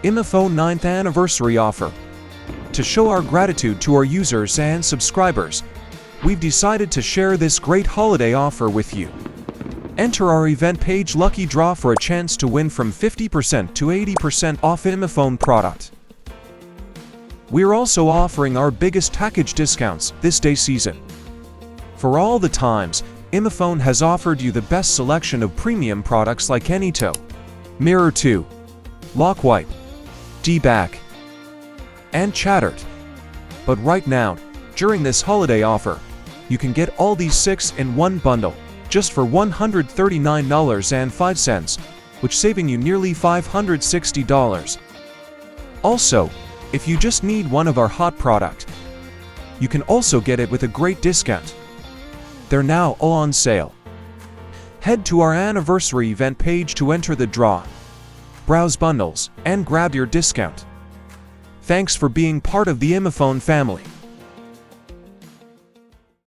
iMyFone 9th Anniversary Offer. To show our gratitude to our users and subscribers, we've decided to share this great holiday offer with you. Enter our event page lucky draw for a chance to win from 50% to 80% off iMyFone product. We're also offering our biggest package discounts this day season. For all the times, iMyFone has offered you the best selection of premium products like Anyto, Mirror 2, Lock Wipe, D-Back, and Chattered. But right now, during this holiday offer, you can get all these 6 in one bundle, just for $139.05, which saving you nearly $560. Also, if you just need one of our hot product, you can also get it with a great discount. They're now all on sale. Head to our anniversary event page to enter the draw, browse bundles, and grab your discount. Thanks for being part of the iMyFone family.